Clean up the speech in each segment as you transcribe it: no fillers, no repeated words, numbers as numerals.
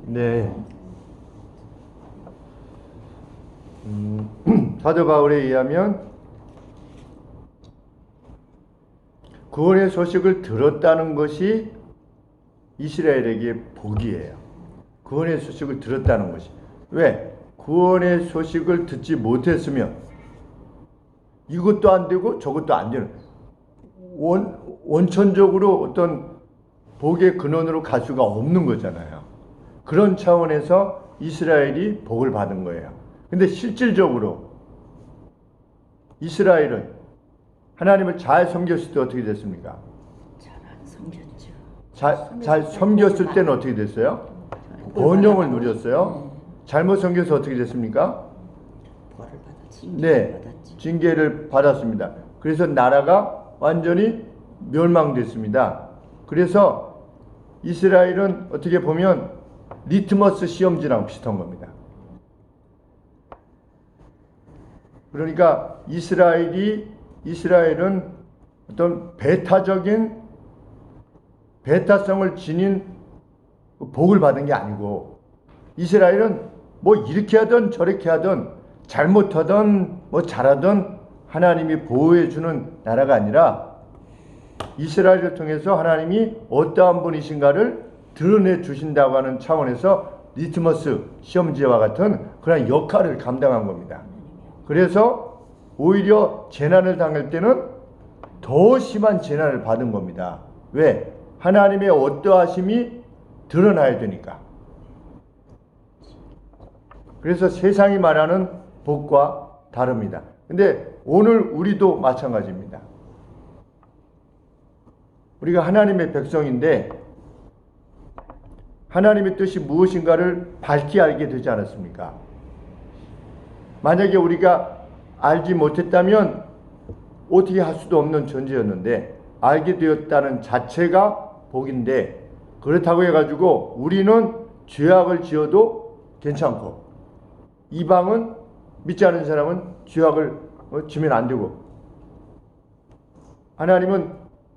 네. 사도 바울에 의하면 구원의 소식을 들었다는 것이 이스라엘에게 복이에요. 구원의 소식을 들었다는 것이. 왜? 구원의 소식을 듣지 못했으면 이것도 안 되고 저것도 안 되는, 원천적으로 어떤 복의 근원으로 갈 수가 없는 거잖아요. 그런 차원에서 이스라엘이 복을 받은 거예요. 근데 실질적으로 이스라엘은 하나님을 잘 섬겼을 때 어떻게 됐습니까? 잘 안 섬겼죠. 잘 섬겼을 때는 어떻게 됐어요? 번영을 누렸어요. 잘못 섬겨서 어떻게 됐습니까? 벌을 받았지. 네, 징계를 받았습니다. 그래서 나라가 완전히 멸망됐습니다. 그래서 이스라엘은 어떻게 보면 리트머스 시험지랑 비슷한 겁니다. 그러니까 이스라엘은 어떤 배타성을 지닌 복을 받은 게 아니고, 이스라엘은 뭐 이렇게 하든 저렇게 하든 잘못하든 뭐 잘하든 하나님이 보호해주는 나라가 아니라 이스라엘을 통해서 하나님이 어떠한 분이신가를 드러내 주신다고 하는 차원에서 리트머스 시험지와 같은 그런 역할을 감당한 겁니다. 그래서 오히려 재난을 당할 때는 더 심한 재난을 받은 겁니다. 왜? 하나님의 어떠하심이 드러나야 되니까. 그래서 세상이 말하는 복과 다릅니다. 근데 오늘 우리도 마찬가지입니다. 우리가 하나님의 백성인데 하나님의 뜻이 무엇인가를 밝히 알게 되지 않았습니까? 만약에 우리가 알지 못했다면 어떻게 할 수도 없는 존재였는데 알게 되었다는 자체가 복인데, 그렇다고 해가지고 우리는 죄악을 지어도 괜찮고 이방은, 믿지 않은 사람은 죄악을 지면 안 되고, 하나님은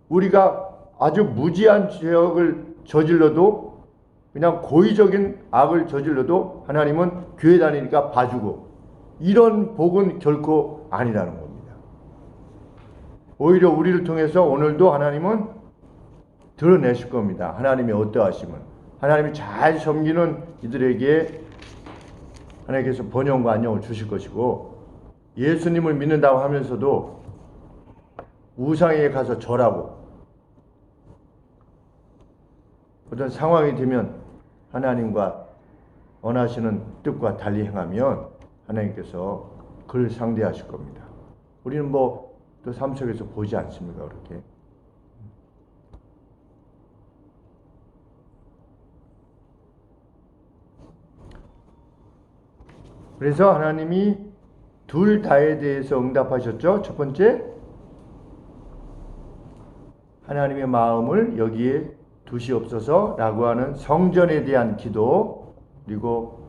우리가 아주 무지한 죄악을 저질러도, 그냥 고의적인 악을 저질러도 하나님은 교회 다니니까 봐주고, 이런 복은 결코 아니라는 겁니다. 오히려 우리를 통해서 오늘도 하나님은 드러내실 겁니다. 하나님의 어떠하심을. 하나님이 잘 섬기는 이들에게 하나님께서 번영과 안녕을 주실 것이고, 예수님을 믿는다고 하면서도 우상에 가서 절하고 어떤 상황이 되면 하나님과 원하시는 뜻과 달리 행하면 하나님께서 그를 상대하실 겁니다. 우리는 뭐 또 삶 속에서 보지 않습니까? 그렇게. 그래서 하나님이 둘 다에 대해서 응답하셨죠. 첫 번째, 하나님의 마음을 여기에 두시옵소서라고 하는 성전에 대한 기도, 그리고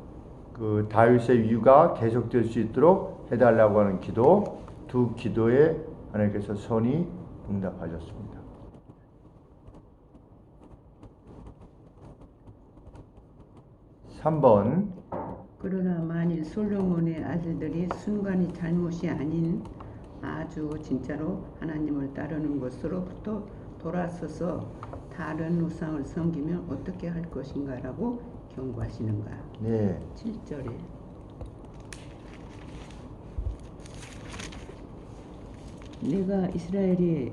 그 다윗의 위가 계속될 수 있도록 해달라고 하는 기도, 두 기도에 하나님께서 선히 응답하셨습니다. 3번. 그러나 만일 솔로몬의 아들들이 순간이 잘못이 아닌 아주 진짜로 하나님을 따르는 것으로부터 돌아서서 다른 우상을 섬기면 어떻게 할 것인가라고 경고하시는가. 네. 7절에 내가 이스라엘이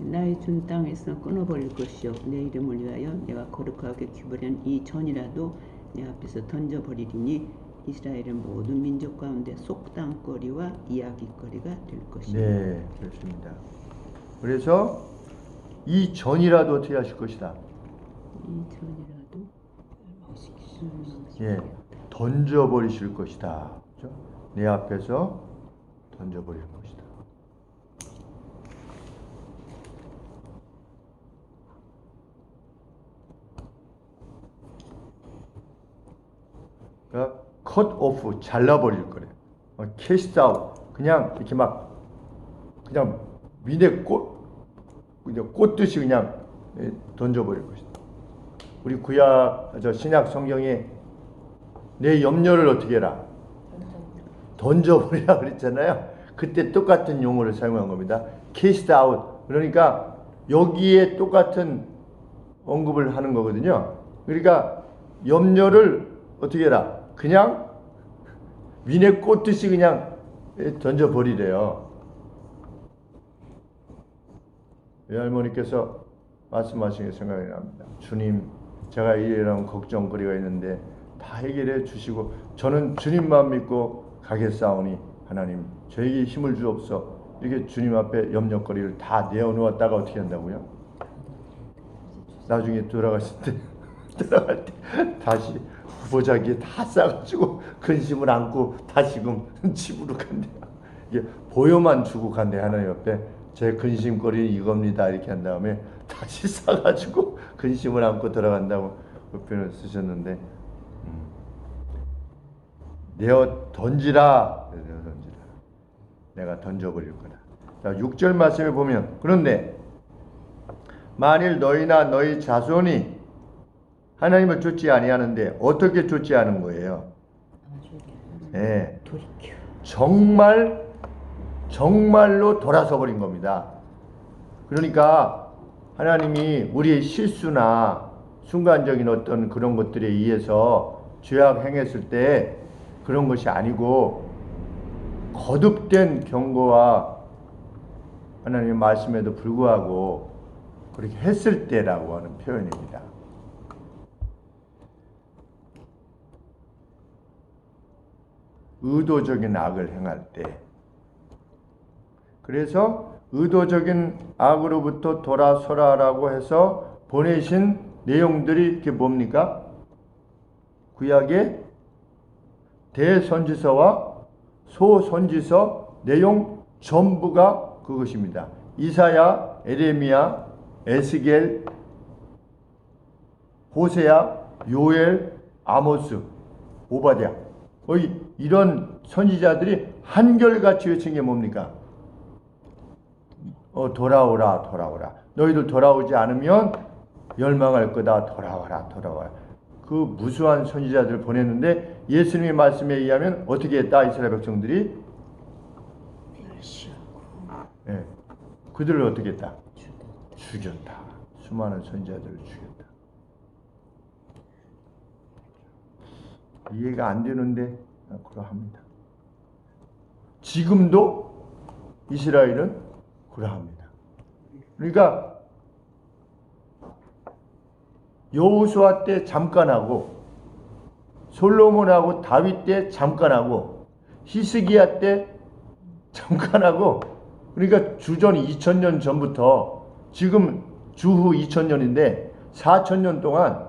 나의 준 땅에서 끊어버릴 것이요 내 이름을 위하여 내가 거룩하게 기버린 이 전이라도 내 앞에서 던져버리리니 이스라엘은 모든 민족 가운데 속담거리와 이야기거리가 될 것이다. 네, 그렇습니다. 그래서 이 전이라도 어떻게 하실 것이다. 이 전이라도 예, 던져버리실 것이다. 그렇죠? 내 앞에서 던져버릴 것이다. 그러니까 cut off, 잘라버릴 거래요. cast out, 그냥 이렇게 막 그냥 민의 꽃, 그냥 꽂듯이 그냥 던져버릴 것이다. 우리 신약 성경에 내 염려를 어떻게 해라? 던져버리라 그랬잖아요. 그때 똑같은 용어를 사용한 겁니다. cast out. 그러니까 여기에 똑같은 언급을 하는 거거든요. 그러니까 염려를 어떻게 해라? 그냥 윈에 꽂듯이 그냥 던져버리래요. 외할머니께서 말씀하신 게 생각이 납니다. 주님, 제가 이런 걱정거리가 있는데 다 해결해 주시고 저는 주님만 믿고 가겠사오니 하나님 저에게 힘을 주옵소서. 이렇게 주님 앞에 염려거리를 다 내어놓았다가 어떻게 한다고요? 나중에 돌아갈 때 다시 보자기에 다 싸가지고 근심을 안고 다시금 집으로 간대요. 이게 보여만 주고 간대. 하나님 옆에 제 근심거리는 이겁니다 이렇게 한 다음에 다시 싸가지고 근심을 안고 들어간다고 그 표현을 쓰셨는데, 내어 던지라. 내가 던져버릴 거다. 자, 6절 말씀에 보면, 그런데 만일 너희나 너희 자손이 하나님을 쫓지 아니하는데 어떻게 쫓지 않은 거예요? 네. 돌이켜. 정말로 돌아서 버린 겁니다. 그러니까 하나님이 우리의 실수나 순간적인 어떤 그런 것들에 의해서 죄악 행했을 때 그런 것이 아니고 거듭된 경고와 하나님의 말씀에도 불구하고 그렇게 했을 때라고 하는 표현입니다. 의도적인 악을 행할 때. 그래서 의도적인 악으로부터 돌아서라라고 해서 보내신 내용들이 이렇게 뭡니까? 구약의 대선지서와 소선지서 내용 전부가 그것입니다. 이사야, 에레미야, 에스겔, 호세야, 요엘, 아모스, 오바댜, 이런 선지자들이 한결같이 외친 게 뭡니까? 돌아오라, 돌아오라. 너희들 돌아오지 않으면 멸망할 거다. 돌아와라, 돌아와라. 그 무수한 선지자들을 보냈는데 예수님의 말씀에 의하면 어떻게 했다? 이스라엘 백성들이 멸시하고 예, 그들을 어떻게 했다? 죽였다. 수많은 선지자들을 죽였다. 이해가 안 되는데 그러합니다. 지금도 이스라엘은 그러합니다. 그러니까 여호수아 때 잠깐 하고 솔로몬하고 다윗 때 잠깐 하고 히스기야 때 잠깐 하고, 그러니까 주전 2000년 전부터 지금 주후 2000년인데 4000년 동안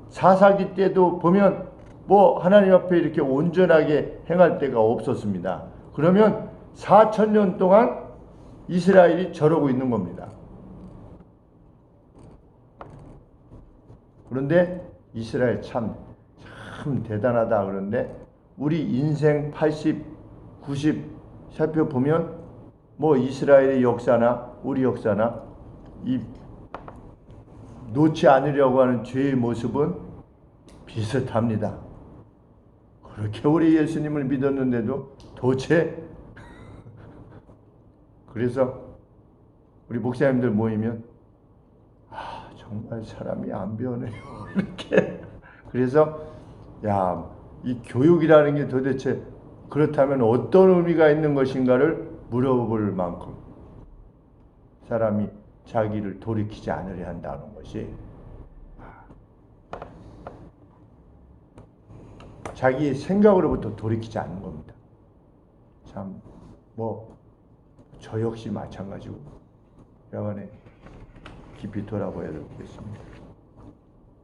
사사기 때도 보면 뭐 하나님 앞에 이렇게 온전하게 행할 때가 없었습니다. 그러면 4000년 동안 이스라엘이 저러고 있는 겁니다. 그런데 이스라엘 참 대단하다. 그런데 우리 인생 80, 90 살펴보면 뭐 이스라엘의 역사나 우리 역사나 이 놓지 않으려고 하는 죄의 모습은 비슷합니다. 그렇게 우리 예수님을 믿었는데도 도대체 그래서 우리 목사님들 모이면 정말 사람이 안 변해요. 이렇게. 그래서 이 교육이라는 게 도대체 그렇다면 어떤 의미가 있는 것인가를 물어볼 만큼 사람이 자기를 돌이키지 않으려 한다는 것이, 자기의 생각으로부터 돌이키지 않는 겁니다. 참 저 역시 마찬가지고 여간에 깊이 돌아봐야 되겠습니다.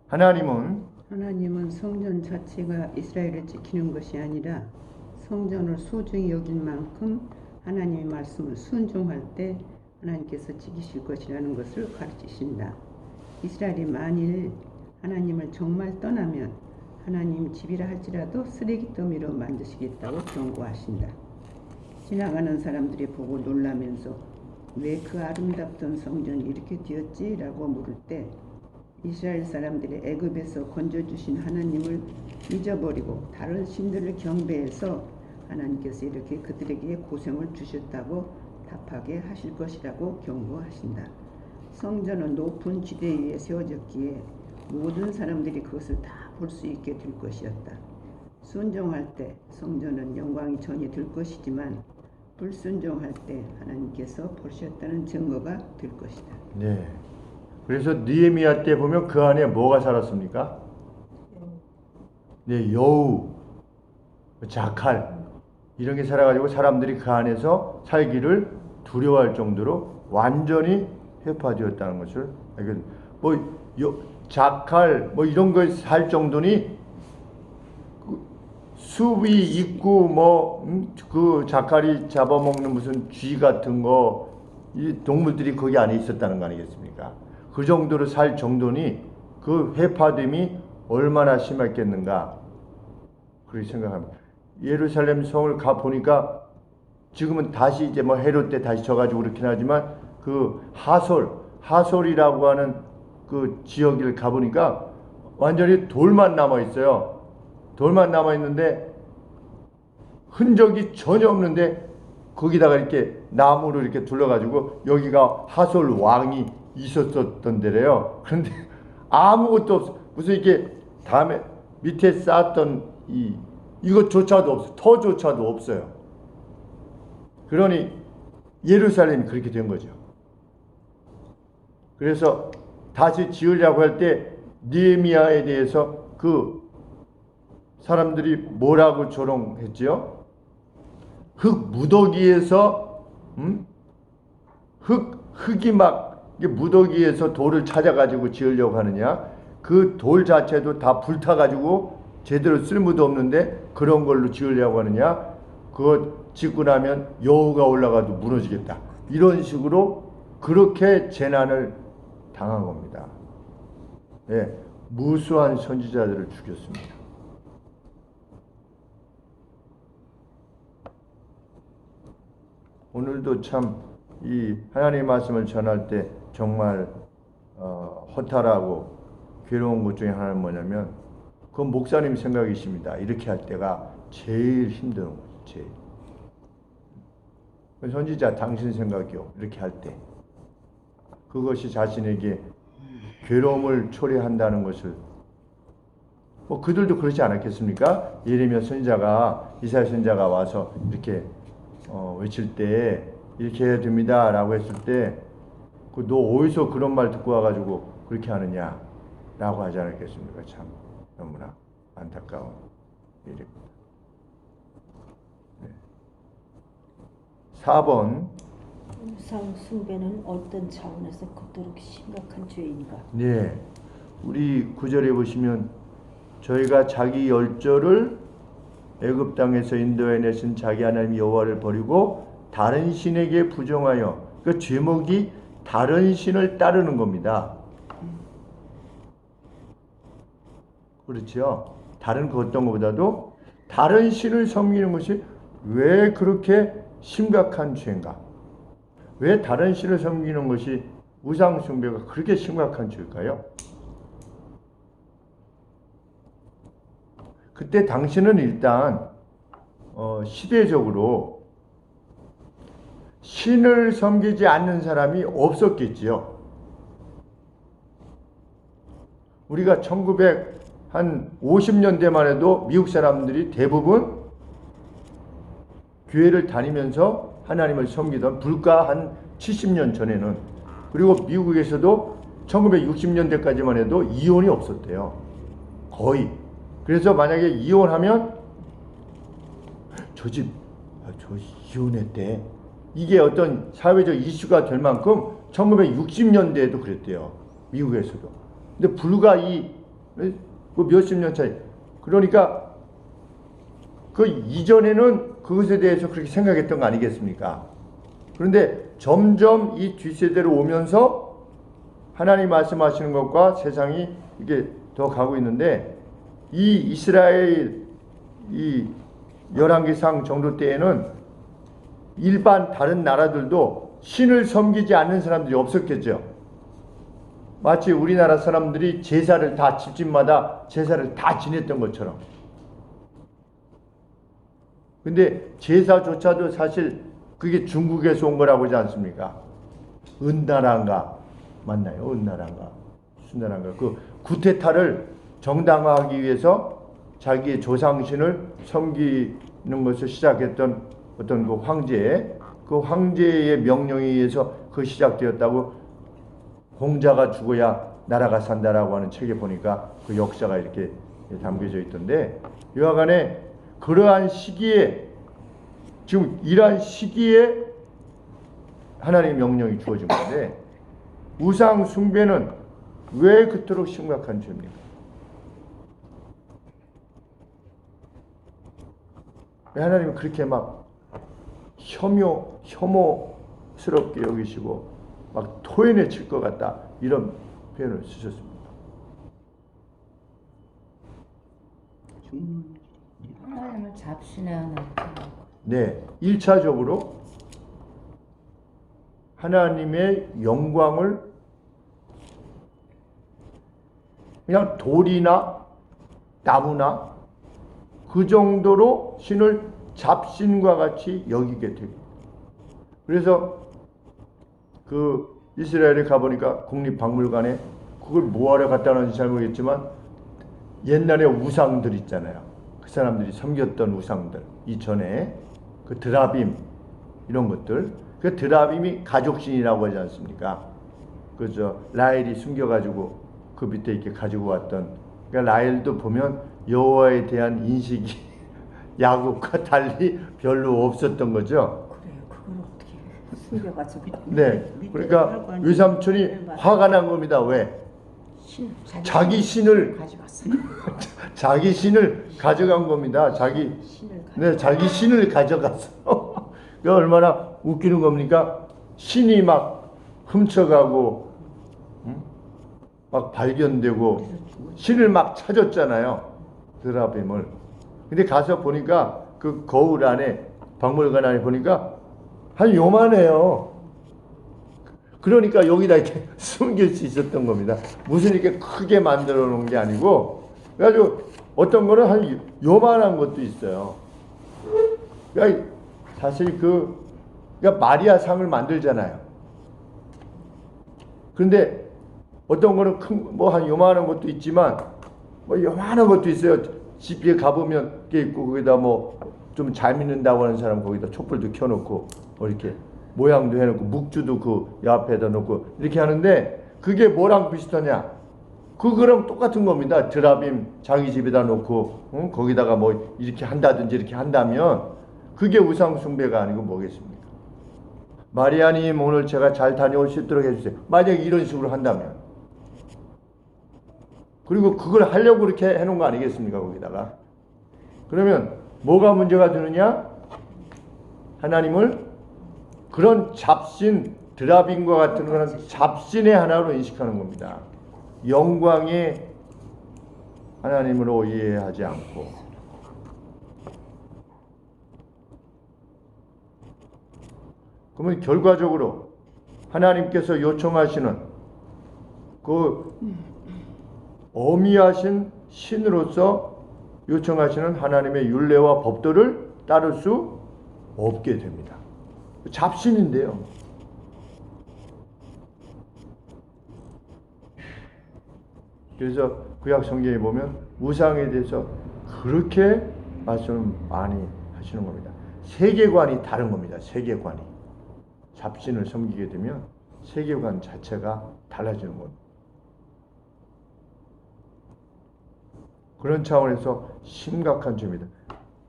하나님은 성전 자체가 이스라엘을 지키는 것이 아니라 성전을 소중히 여길 만큼 하나님의 말씀을 순종할 때 하나님께서 지키실 것이라는 것을 가르치신다. 이스라엘이 만일 하나님을 정말 떠나면 하나님 집이라 할지라도 쓰레기 더미로 만드시겠다고 경고하신다. 지나가는 사람들이 보고 놀라면서 왜 그 아름답던 성전이 이렇게 되었지? 라고 물을 때 이스라엘 사람들이 애굽에서 건져주신 하나님을 잊어버리고 다른 신들을 경배해서 하나님께서 이렇게 그들에게 고생을 주셨다고 답하게 하실 것이라고 경고하신다. 성전은 높은 지대 위에 세워졌기에 모든 사람들이 그것을 다 볼 수 있게 될 것이었다. 순종할 때 성전은 영광이 전이 될 것이지만 불순종할 때 하나님께서 보셨다는 증거가 될 것이다. 네. 그래서 느헤미야 때 보면 그 안에 뭐가 살았습니까? 네, 여우, 자칼 이런 게 살아가지고 사람들이 그 안에서 살기를 두려워할 정도로 완전히 회파되었다는 것을 자칼 이런 거 살 정도니 숲이 있고 그 자칼이 잡아먹는 무슨 쥐 같은 거 이 동물들이 거기 안에 있었다는 거 아니겠습니까? 그 정도로 살 정도니 그 회파됨이 얼마나 심했겠는가 그렇게 생각합니다. 예루살렘 성을 가 보니까 지금은 다시 이제 헤롯 때 다시 져가지고 그렇긴 하지만 그 하솔이라고 하는 그 지역을 가보니까 완전히 돌만 남아 있어요. 돌만 남아 있는데 흔적이 전혀 없는데 거기다가 이렇게 나무로 이렇게 둘러가지고 여기가 하솔 왕이 있었던 데래요. 그런데 아무것도 없어. 무슨 이게 다음에 밑에 쌓았던 이것조차도 없어. 터조차도 없어요. 그러니 예루살렘이 그렇게 된 거죠. 그래서 다시 지으려고 할 때 느헤미야에 대해서 그 사람들이 뭐라고 조롱했지요? 흙 무더기에서 흙이 막 무더기에서 돌을 찾아가지고 지으려고 하느냐? 그 돌 자체도 다 불타가지고 제대로 쓸모도 없는데 그런 걸로 지으려고 하느냐? 그거 짓고 나면 여우가 올라가도 무너지겠다. 이런 식으로 그렇게 재난을 당한 겁니다. 예, 무수한 선지자들을 죽였습니다. 오늘도 참 이 하나님의 말씀을 전할 때 정말 허탈하고 괴로운 것 중에 하나는 뭐냐면 그 목사님 생각이십니다. 이렇게 할 때가 제일 힘든 거죠. 제일. 선지자 당신 생각이요. 이렇게 할 때 그것이 자신에게 괴로움을 초래한다는 것을 그들도 그렇지 않았겠습니까? 예레미야 선지자가 이사야 선지자가 와서 이렇게 외칠 때 이렇게 해야 됩니다 라고 했을 때 너 어디서 그런 말 듣고 와가지고 그렇게 하느냐 라고 하지 않았겠습니까? 참 너무나 안타까운 일입니다. 네. 4번 우상 숭배는 어떤 차원에서 그토록 심각한 죄인가? 네, 우리 9절에 보시면 저희가 자기 열조를 애굽 땅에서 인도해 내신 자기 하나님 여호와를 버리고 다른 신에게 부정하여 그 제목이 다른 신을 따르는 겁니다. 그렇죠? 다른 그 어떤 것보다도 다른 신을 섬기는 것이 왜 그렇게 심각한 죄인가? 왜 다른 신을 섬기는 것이 우상 숭배가 그렇게 심각한 죄일까요? 그때 당시는 일단 시대적으로 신을 섬기지 않는 사람이 없었겠지요. 우리가 1950년대만 해도 미국 사람들이 대부분 교회를 다니면서 하나님을 섬기던 불과 한 70년 전에는 그리고 미국에서도 1960년대까지만 해도 이혼이 없었대요. 거의. 그래서 만약에 이혼하면 저 이혼했대. 이게 어떤 사회적 이슈가 될 만큼 1960년대에도 그랬대요. 미국에서도. 근데 불과 몇십 년 차이. 그러니까 그 이전에는 그것에 대해서 그렇게 생각했던 거 아니겠습니까? 그런데 점점 이 뒷세대로 오면서 하나님 말씀하시는 것과 세상이 이게 더 가고 있는데 이 이스라엘 이 열왕기상 정도 때에는 일반 다른 나라들도 신을 섬기지 않는 사람들이 없었겠죠. 마치 우리나라 사람들이 제사를 다 집집마다 제사를 다 지냈던 것처럼. 근데 제사조차도 사실 그게 중국에서 온 거라고 하지 않습니까? 은나라인가 맞나요? 은나라인가 수나라인가 그 구테타를 정당화하기 위해서 자기의 조상신을 섬기는 것을 시작했던 어떤 그 황제의 명령에 의해서 그 시작되었다고 공자가 죽어야 나라가 산다라고 하는 책에 보니까 그 역사가 이렇게 담겨져 있던데 여하간에 그러한 시기에 지금 이러한 시기에 하나님의 명령이 주어진 건데 우상 숭배는 왜 그토록 심각한 죄입니까? 왜 하나님은 그렇게 막 혐오스럽게 여기시고 막 토해내 칠 것 같다 이런 표현을 쓰셨습니다. 하나님을 잡신의 하나님. 네, 1차적으로 하나님의 영광을 그냥 돌이나 나무나 그 정도로 신을 잡신과 같이 여기게 됩니다. 그래서 그 이스라엘에 가보니까 국립박물관에 그걸 뭐하러 갖다 놨는지 잘 모르겠지만 옛날에 우상들 있잖아요. 그 사람들이 섬겼던 우상들 이전에 그 드라빔 이런 것들 그 드라빔이 가족신이라고 하지 않습니까? 그저 라헬이 숨겨가지고 그 밑에 이렇게 가지고 왔던 그러니까 라헬도 보면 여호와에 대한 인식이 야곱과 달리 별로 없었던 거죠. 그래요. 그걸 어떻게 숨겨가지고. 네, 그러니까 외삼촌이 화가 난 겁니다. 왜? 자기 신을 가져갔어요. 자기 신을 가져간 겁니다. 자기 신을 가져갔어. 그 얼마나 웃기는 겁니까? 신이 막 훔쳐가고 막 발견되고 신을 막 찾았잖아요. 드라빔을. 근데 가서 보니까 그 거울 안에 박물관 안에 보니까 한 요만해요. 그러니까 여기다 이렇게 숨길 수 있었던 겁니다. 무슨 이렇게 크게 만들어 놓은 게 아니고 그래가지고 어떤 거는 한 요만한 것도 있어요. 그러니까 사실 그러니까 마리아 상을 만들잖아요. 그런데 어떤 거는 큰 뭐 한 요만한 것도 있지만 뭐 요만한 것도 있어요. 집에 가보면 게 있고 거기다 뭐 좀 잘 믿는다고 하는 사람 거기다 촛불도 켜놓고 뭐 이렇게 모양도 해놓고 묵주도 그 옆에다 놓고 이렇게 하는데 그게 뭐랑 비슷하냐? 그거랑 똑같은 겁니다. 드라빔 자기 집에다 놓고 거기다가 뭐 이렇게 한다든지 이렇게 한다면 그게 우상 숭배가 아니고 뭐겠습니까? 마리아님 오늘 제가 잘 다녀올 수 있도록 해주세요. 만약에 이런 식으로 한다면 그리고 그걸 하려고 그렇게 해놓은 거 아니겠습니까? 거기다가 그러면 뭐가 문제가 되느냐? 하나님을 그런 잡신 드라빔과 같은 그런 잡신의 하나로 인식하는 겁니다. 영광의 하나님으로 이해하지 않고 그러면 결과적으로 하나님께서 요청하시는 그 어미하신 신으로서 요청하시는 하나님의 율례와 법도를 따를 수 없게 됩니다. 잡신인데요. 그래서 구약 성경에 보면 우상에 대해서 그렇게 말씀을 많이 하시는 겁니다. 세계관이 다른 겁니다. 세계관이. 잡신을 섬기게 되면 세계관 자체가 달라지는 겁니다. 그런 차원에서 심각한 죄입니다.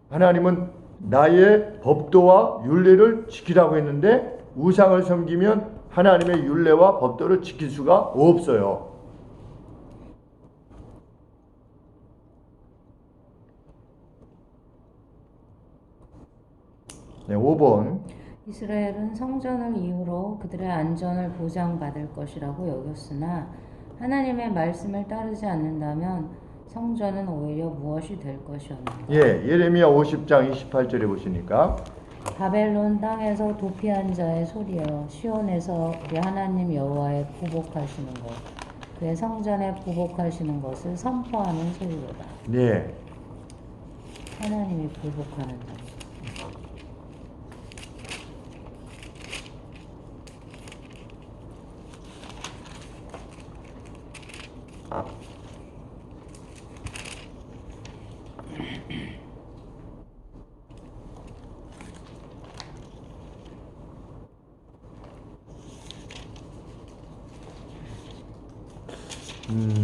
하나님은 나의 법도와 율례를 지키라고 했는데 우상을 섬기면 하나님의 율례와 법도를 지킬 수가 없어요. 네, 5번. 이스라엘은 성전을 이유로 그들의 안전을 보장받을 것이라고 여겼으나 하나님의 말씀을 따르지 않는다면 성전은 오히려 무엇이 될 것이었는가. 예, 예레미야 50장 28절에 보시니까 바벨론 땅에서 도피한 자의 소리여 시온에서 우리 하나님 여호와의 구복하시는 것 그의 성전에 보복하시는 것을 선포하는 소리로다. 네. 하나님이 보복하는 자.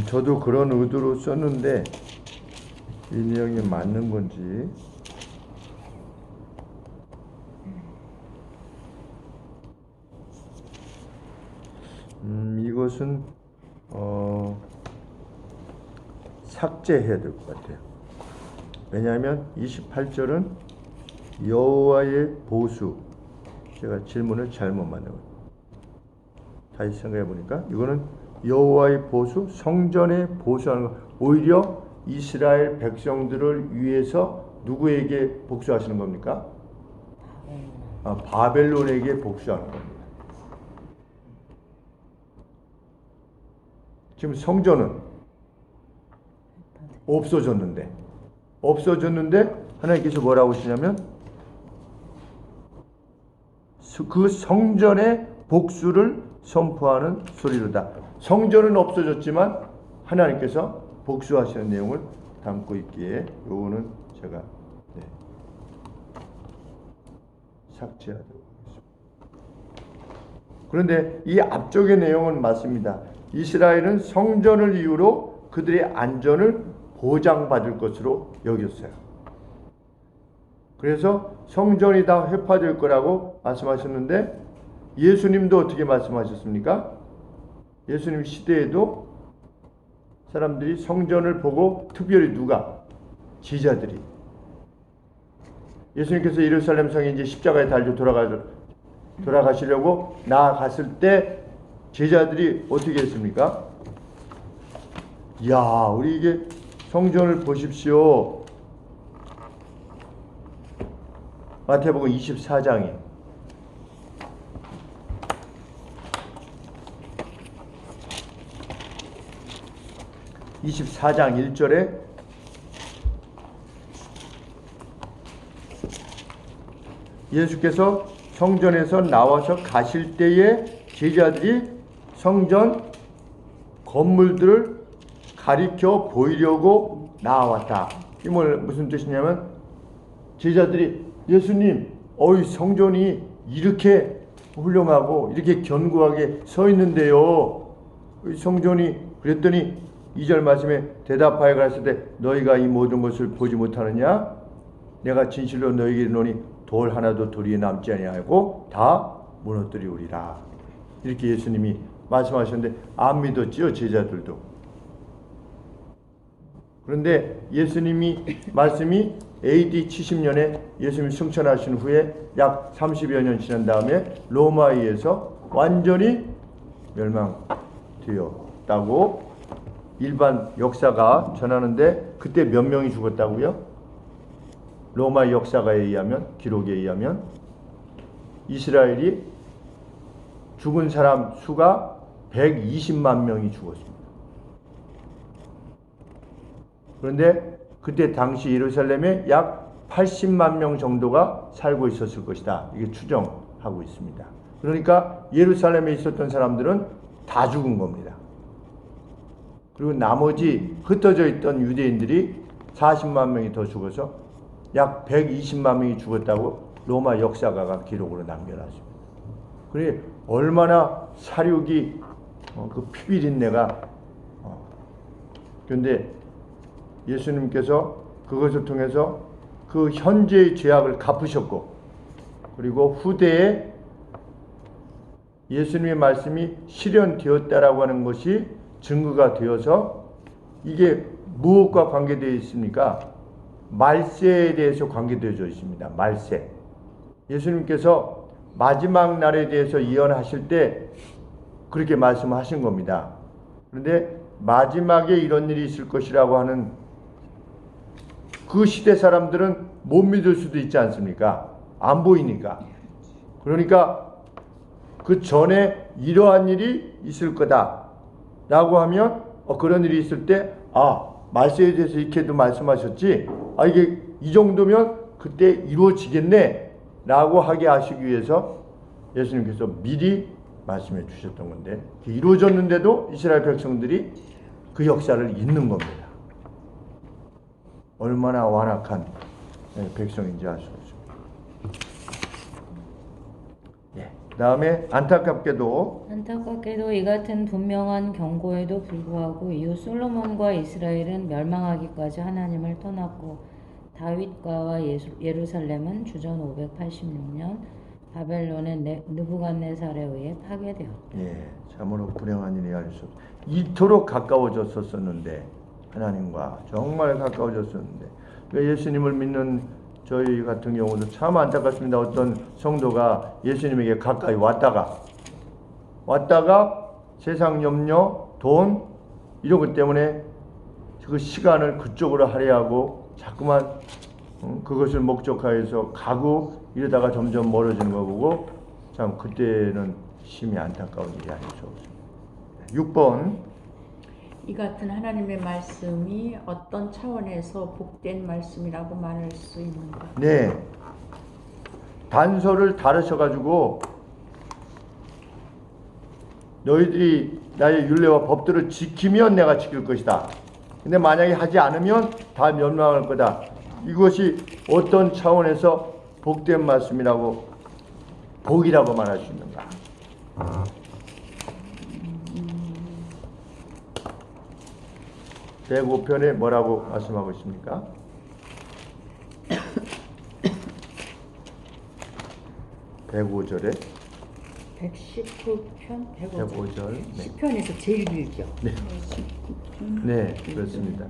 저도 그런 의도로 썼는데 이 내용이 맞는 건지. 이것은 삭제해야 될 것 같아요. 왜냐하면 28절은 여호와의 보수. 제가 질문을 잘못 만들고 다시 생각해 보니까 이거는 여호와의 보수, 성전의 보수하는 거. 오히려 이스라엘 백성들을 위해서 누구에게 복수하시는 겁니까? 바벨론에게 복수하는 겁니다. 지금 성전은 없어졌는데 하나님께서 뭐라고 하시냐면 그 성전의 복수를 선포하는 소리로다. 성전은 없어졌지만 하나님께서 복수하시는 내용을 담고 있기에 요거는 제가 삭제하도록 하겠습니다. 그런데 이 앞쪽의 내용은 맞습니다. 이스라엘은 성전을 이유로 그들의 안전을 보장받을 것으로 여겼어요. 그래서 성전이 다 회파될 거라고 말씀하셨는데 예수님도 어떻게 말씀하셨습니까? 예수님 시대에도 사람들이 성전을 보고 특별히 누가? 제자들이. 예수님께서 예루살렘 성에 이제 십자가에 달려 돌아가시려고 나아갔을 때 제자들이 어떻게 했습니까? 야, 우리 이게 성전을 보십시오. 마태복음 24장에 24장 1절에 예수께서 성전에서 나와서 가실 때에 제자들이 성전 건물들을 가리켜 보이려고 나왔다. 이 무슨 뜻이냐면 제자들이 예수님, 성전이 이렇게 훌륭하고 이렇게 견고하게 서 있는데요. 성전이 그랬더니 2절 말씀에 대답하여 가라사대 때 너희가 이 모든 것을 보지 못하느냐? 내가 진실로 너희에게 이르노니 돌 하나도 도리에 남지 아니하고 다 무너뜨리우리라. 이렇게 예수님이 말씀하셨는데 안 믿었지요, 제자들도. 그런데 예수님이 말씀이 AD 70년에 예수님이 승천하신 후에 약 30여 년 지난 다음에 로마에 의해서 완전히 멸망되었다고 일반 역사가 전하는데 그때 몇 명이 죽었다고요? 로마 역사가에 의하면, 기록에 의하면 이스라엘이 죽은 사람 수가 120만 명이 죽었습니다. 그런데 그때 당시 예루살렘에 약 80만 명 정도가 살고 있었을 것이다. 이게 추정하고 있습니다. 그러니까 예루살렘에 있었던 사람들은 다 죽은 겁니다. 그리고 나머지 흩어져 있던 유대인들이 40만 명이 더 죽어서 약 120만 명이 죽었다고 로마 역사가가 기록으로 남겨놨습니다. 그래 얼마나 사륙이 그 피비린내가 그런데 예수님께서 그것을 통해서 그 현재의 죄악을 갚으셨고 그리고 후대에 예수님의 말씀이 실현되었다라고 하는 것이 증거가 되어서 이게 무엇과 관계되어 있습니까? 말세에 대해서 관계되어져 있습니다. 말세. 예수님께서 마지막 날에 대해서 예언하실 때 그렇게 말씀하신 겁니다. 그런데 마지막에 이런 일이 있을 것이라고 하는 그 시대 사람들은 못 믿을 수도 있지 않습니까? 안 보이니까. 그러니까 그 전에 이러한 일이 있을 거다. 라고 하면 그런 일이 있을 때 말세에 대해서 이렇게도 말씀하셨지, 이게 이 정도면 그때 이루어지겠네 라고 하게 하시기 위해서 예수님께서 미리 말씀해 주셨던 건데, 이루어졌는데도 이스라엘 백성들이 그 역사를 잊는 겁니다. 얼마나 완악한 백성인지 알 수 없습니다. 그 다음에 안타깝게도 이 같은 분명한 경고에도 불구하고 이후 솔로몬과 이스라엘은 멸망하기까지 하나님을 떠났고 다윗과와 예루살렘은 주전 586년 바벨론의 느부갓네살에 의해 파괴되었다. 참으로 불행한 일이 알 수 없습니다. 이토록 가까워졌었는데, 하나님과 정말 가까워졌었는데, 예수님을 믿는 저희 같은 경우도 참 안타깝습니다. 어떤 성도가 예수님에게 가까이 왔다가 세상 염려, 돈 이런 것 때문에 그 시간을 그쪽으로 할애하고 자꾸만 그것을 목적하여서 가고 이러다가 점점 멀어지는 거 보고 참 그때는 심히 안타까운 일이 아닐 수 없습니다. 6번, 이 같은 하나님의 말씀이 어떤 차원에서 복된 말씀이라고 말할 수 있는가? 단서를 다루셔가지고 너희들이 나의 율례와 법들을 지키면 내가 지킬 것이다. 근데 만약에 하지 않으면 다 멸망할 거다. 이것이 어떤 차원에서 복된 말씀이라고, 복이라고 말할 수 있는가? (105편에) 뭐라고 말씀하고 있습니까? 105절에 119편 105절. 10편에서 제일 길죠. 네, 그렇습니다.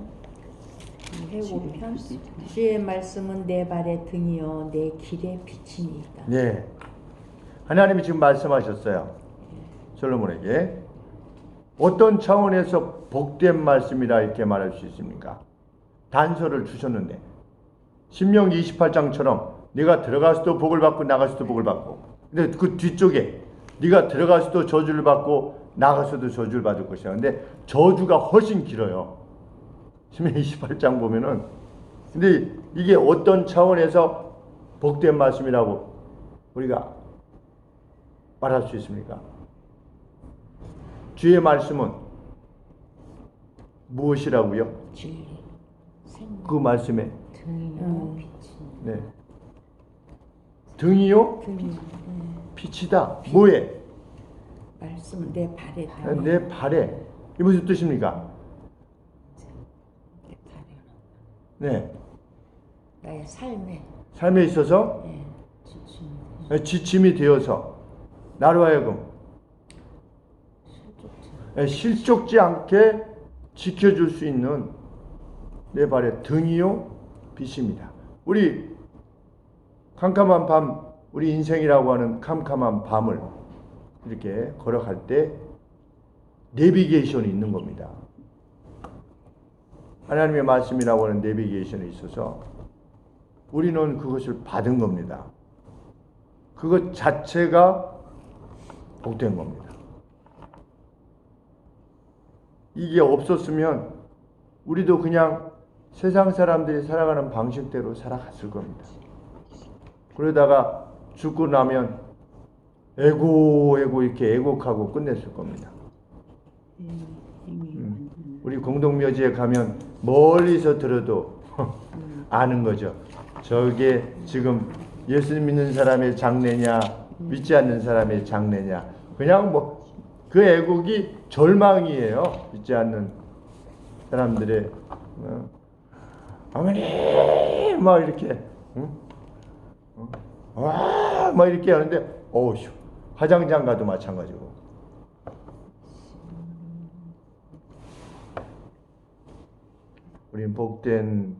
105편 주의 말씀은 내 발의 등이요 내 길의 빛이니이다. 하나님이 지금 말씀하셨어요. 솔로몬에게 어떤 차원에서 복된 말씀이라 이렇게 말할 수 있습니까? 단서를 주셨는데, 신명기 28장처럼 네가 들어가서도 복을 받고 나가서도 복을 받고, 근데 그 뒤쪽에 네가 들어가서도 저주를 받고 나가서도 저주를 받을 것이야. 근데 저주가 훨씬 길어요. 신명기 28장 보면은. 근데 이게 어떤 차원에서 복된 말씀이라고 우리가 말할 수 있습니까? 주의 말씀은 무엇이라고요? 진리, 생명, 그 말씀에 등이요 빛이. 등이요? 빛이다. 뭐에? 말씀은 내 발의 등. 내 발에. 이 무슨 뜻입니까? 나의 삶에 있어서 지침이 되어서 나로 하여금 실족지 않게 지켜줄 수 있는 내 발의 등이요 빛입니다. 우리 캄캄한 밤, 우리 인생이라고 하는 캄캄한 밤을 이렇게 걸어갈 때 내비게이션이 있는 겁니다. 하나님의 말씀이라고 하는 내비게이션이 있어서 우리는 그것을 받은 겁니다. 그것 자체가 복된 겁니다. 이게 없었으면 우리도 그냥 세상 사람들이 살아가는 방식대로 살아갔을 겁니다. 그러다가 죽고 나면 에고 이렇게 애곡하고 끝냈을 겁니다. 우리 공동묘지에 가면 멀리서 들어도 아는 거죠. 저게 지금 예수님 믿는 사람의 장례냐 믿지 않는 사람의 장례냐, 그냥 뭐 그 애곡이 절망이에요. 믿지 않는 사람들의 어머니 막 이렇게 와 막 이렇게 하는데 어우쇼, 화장장 가도 마찬가지고. 우린 복된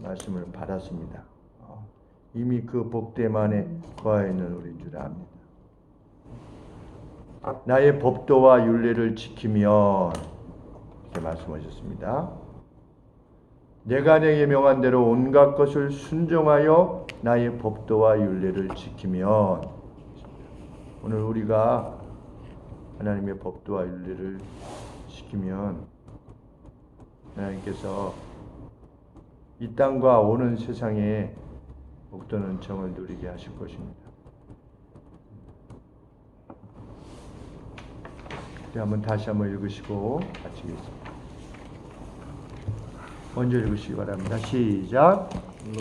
말씀을 받았습니다. 이미 그 복됨 안에 거하 있는 우리인 줄 압니다. 나의 법도와 율례를 지키면, 이렇게 말씀하셨습니다. 내가 내게 명한 대로 온갖 것을 순종하여 나의 법도와 율례를 지키면, 오늘 우리가 하나님의 법도와 윤리를 지키면 하나님께서 이 땅과 오는 세상에 복된 은총을 누리게 하실 것입니다. 한번 다시 한번 읽으시고 마치겠습니다. 먼저 읽으시기 바랍니다. 시작.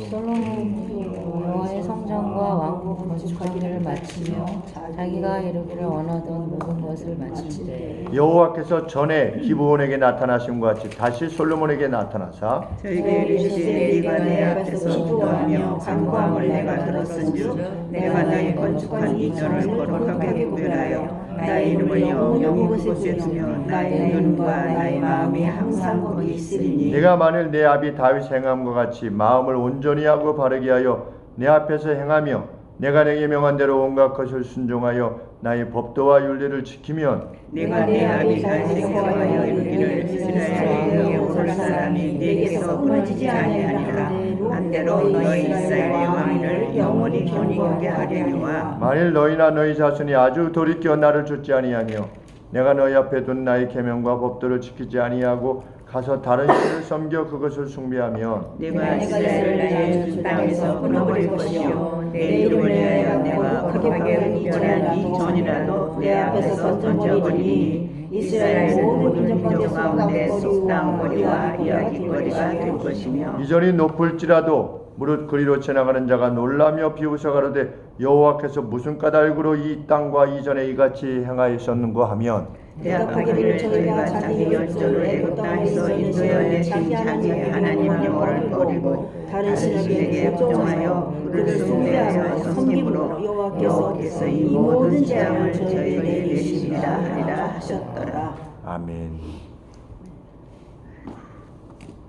솔로몬이 여호와의 성전과 왕국 건축하기를 마치며 자기가 이루기를 원하던 모든 것을 마치되 여호와께서 전에 기브온에게 나타나심과 같이 다시 솔로몬에게 나타나사 저에게 이르시되 네가 내 앞에서 기도하며 간구함을 내가 들었은즉 내가 너희 건축한 이 전을 거룩하게 구별하여 나의 이름을 영원히 그곳에 두며 나의 눈과 나의 마음이 항상 거기 있으리니 내가 만일 내 아비 다윗 행함과 같이 마음을 온전히 하고 바르게 하여 내 앞에서 행하며 내가 내게 명한 대로 온갖 것을 순종하여 나의 법도와 윤리를 지키면 내가 내 아비 다윗에게 하여 이르기를 이스라엘의 오를 사람이 내게서 끊어지지 아니하리라 한대로 너희 이스라엘의 왕위를 영원히 견고하게 하려니와 만일 너희나 너희 자손이 아주 돌이켜 나를 좇지 아니하며 내가 너희 앞에 둔 나의 계명과 법도를 지키지 아니하고 가서 다른 신을 섬겨 그것을 숭배하면 내가 이스라엘을 나의 땅에서 끊어버릴 것이요 내 이름을 위하여 내가 거룩하게 구별한 이 전이라도 내 앞에서 던져버리니 이스라엘은 모든 민족 가운데 속당거리와 이야기거리가 될 것이며 이전이 높을지라도 무릇 그리로 지나가는 자가 놀라며 비웃어 가로되 여호와께서 무슨 까닭으로 이 땅과 이전에 이같이 행하였었는고 하면 대답하기를 저희가 자기 열조를 애굽 땅에서 인도하여 내신 자기 하나님 여호와를 버리고 다른 신에게 복종하여 그를 숭배하여 섬김으로 여호와께서 이 모든 재앙을 저희에게 내시리라 하리라 하셨더라. 아멘.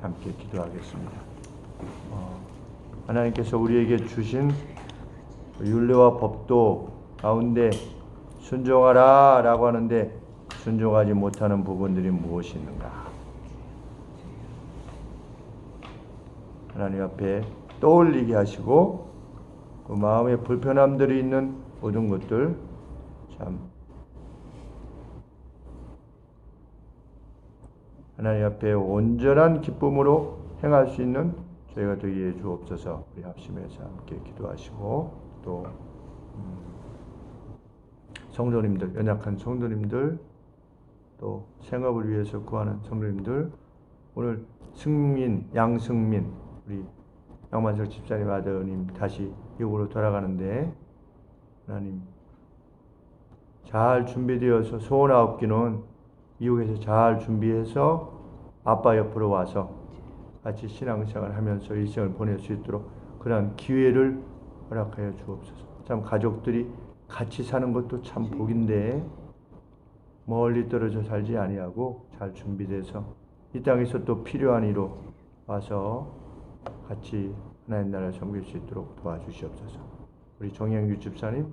함께 기도하겠습니다. 하나님께서 우리에게 주신 율례와 법도 가운데 순종하라 라고 하는데 순종하지 못하는 부분들이 무엇이 있는가? 하나님 앞에 떠올리게 하시고 그 마음에 불편함들이 있는 모든 것들 참 하나님 앞에 온전한 기쁨으로 행할 수 있는 저희가 되게 해 주옵소서. 우리 합심해서 함께 기도하시고 또 성도님들, 연약한 성도님들 또 생업을 위해서 구하는 성도님들 오늘 승민, 양승민 우리 양만석 집사님 아드님 다시 미국으로 돌아가는데 하나님 잘 준비되어서 소원 9개는 미국에서 잘 준비해서 아빠 옆으로 와서 같이 신앙생활 하면서 일생을 보낼 수 있도록 그런 기회를 허락하여 주옵소서. 참 가족들이 같이 사는 것도 참 복인데 멀리 떨어져 살지 아니하고 잘 준비돼서 이 땅에서 또 필요한 이로 와서 같이 하나님 나라를 섬길 수 있도록 도와주시옵소서. 우리 정영규 집사님